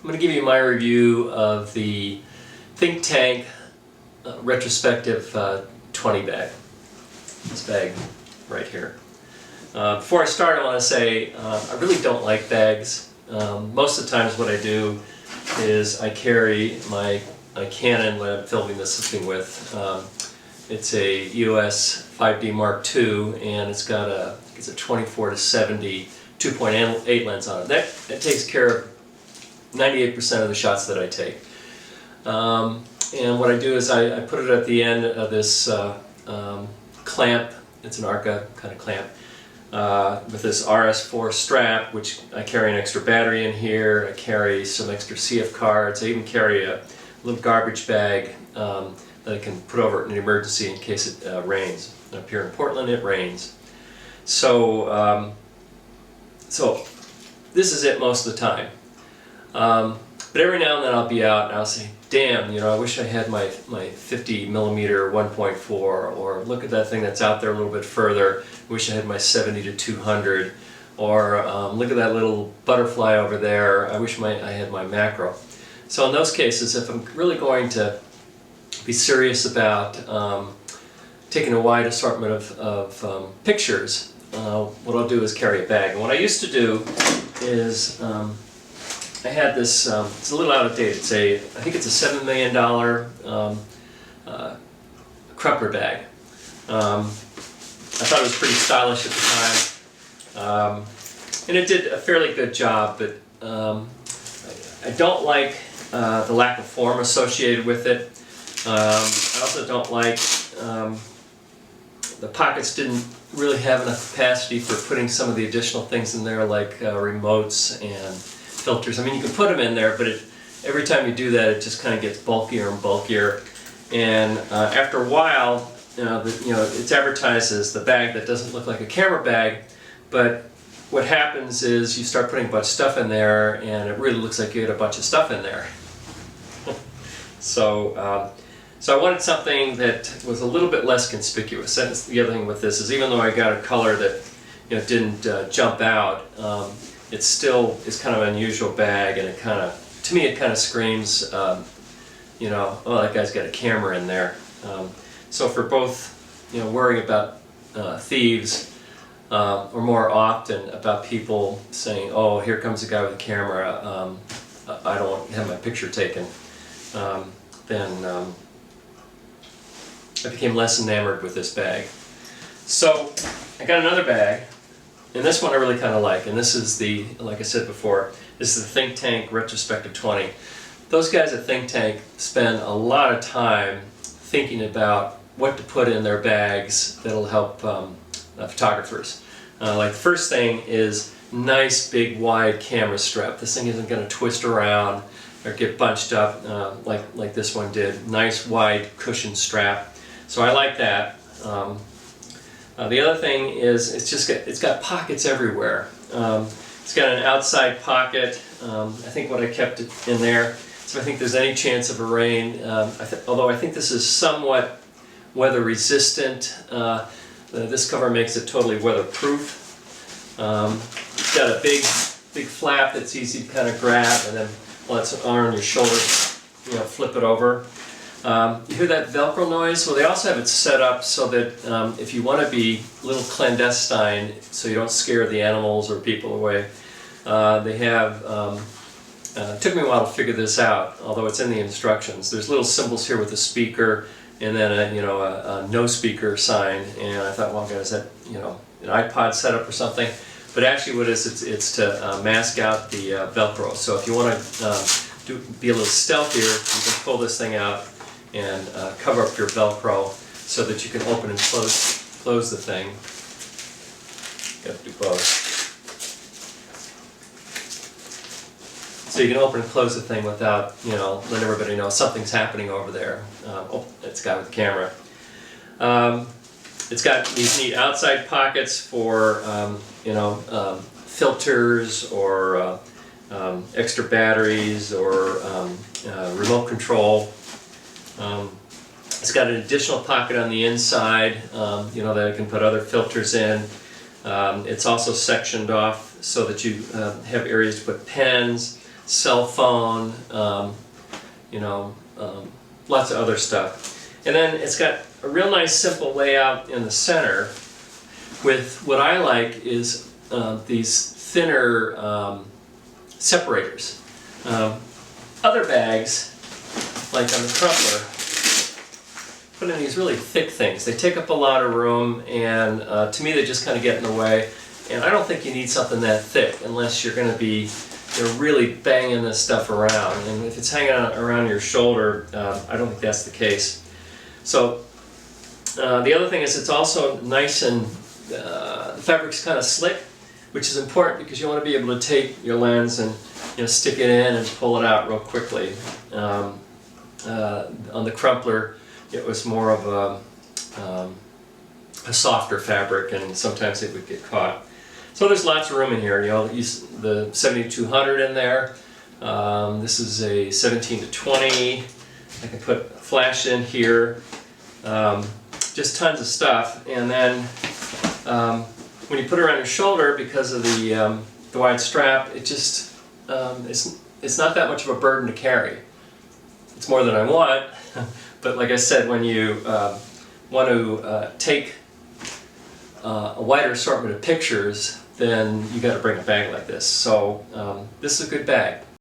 I'm going to give you my review of the Thinktank Retrospective 20 bag. This bag right here. Before I start, I want to say I really don't like bags. Most of the times what I do is I carry my Canon when I'm filming this thing with. It's a EOS 5D Mark II, and it's got a 24-70 2.8 lens on it. That takes care of 98% of the shots that I take. And what I do is I put it at the end of this clamp. It's an ARCA kind of clamp with this RS4 strap, which I carry an extra battery in here. I carry some extra CF cards. I even carry a little garbage bag that I can put over in an emergency in case it rains. Up here in Portland, it rains. So, so this is it most of the time. But every now and then I'll be out and I'll say, damn, you know, I wish I had my 50mm 1.4, or look at that thing that's out there a little bit further, I wish I had my 70-200, or look at that little butterfly over there, I wish I had my macro. So in those cases, if I'm really going to be serious about taking a wide assortment of pictures, what I'll do is carry a bag. And what I used to do is I had this, it's a little out of date, I think it's a $7 million Crumpler bag. I thought it was pretty stylish at the time, and it did a fairly good job, but I don't like the lack of form associated with it. I also don't like the pockets didn't really have enough capacity for putting some of the additional things in there, like remotes and filters. I mean, you can put them in there, but every time you do that, it just kind of gets bulkier and bulkier. And after a while, it's advertised as the bag that doesn't look like a camera bag, but what happens is you start putting a bunch of stuff in there, and it really looks like you had a bunch of stuff in there. So I wanted something that was a little bit less conspicuous. That's the other thing with this, is even though I got a color that didn't jump out, it still is kind of an unusual bag, and it kind of, to me, it kind of screams, oh, that guy's got a camera in there. So for both, worrying about thieves, or more often about people saying, oh, here comes a guy with a camera, I don't want to have my picture taken, then I became less enamored with this bag. So I got another bag, and this one I really kind of like, and this is the, like I said before, this is the Thinktank Retrospective 20. Those guys at Thinktank spend a lot of time thinking about what to put in their bags that'll help photographers. Like the first thing is nice big wide camera strap. This thing isn't going to twist around or get bunched up like this one did. Nice wide cushion strap. So I like that. The other thing is it's got pockets everywhere. It's got an outside pocket. I think what I kept it in there. So I think there's any chance of a rain. Although I think this is somewhat weather resistant. This cover makes it totally weatherproof. It's got a big flap that's easy to kind of grab, and then while it's on your shoulder, flip it over. You hear that Velcro noise? Well, they also have it set up so that if you want to be a little clandestine, so you don't scare the animals or people away, they have, it took me a while to figure this out, although it's in the instructions. There's little symbols here with a speaker, and then a no speaker sign, and I thought, well, is that an iPod setup or something? But actually what it is, it's to mask out the Velcro. So if you want to be a little stealthier, you can pull this thing out and cover up your Velcro so that you can open and close the thing. Got to do both. So you can open and close the thing without, letting everybody know something's happening over there. Oh, it's a guy with the camera. It's got these neat outside pockets for, filters or extra batteries or remote control. It's got an additional pocket on the inside, that I can put other filters in. It's also sectioned off so that you have areas to put pens. cell phone, you know, lots of other stuff. And then it's got a real nice simple layout in the center with what I like is these thinner separators. Other bags, like on the crumpler, put in these really thick things. They take up a lot of room, and to me they just kind of get in the way. And I don't think you need something that thick unless you're going to be really banging this stuff around. And if it's hanging around your shoulder, I don't think that's the case. So the other thing is it's also nice and the fabric's kind of slick, which is important because you want to be able to take your lens and stick it in and pull it out real quickly. On the crumpler, it was more of a softer fabric, and sometimes it would get caught. So there's lots of room in here. Use the 7200 in there. This is a 17 to 20. I can put a flash in here. Just tons of stuff. And then when you put it around your shoulder, because of the wide strap, it just it's not that much of a burden to carry. It's more than I want, but like I said, when you want to take a wider assortment of pictures, then you got to bring a bag like this. So this is a good bag.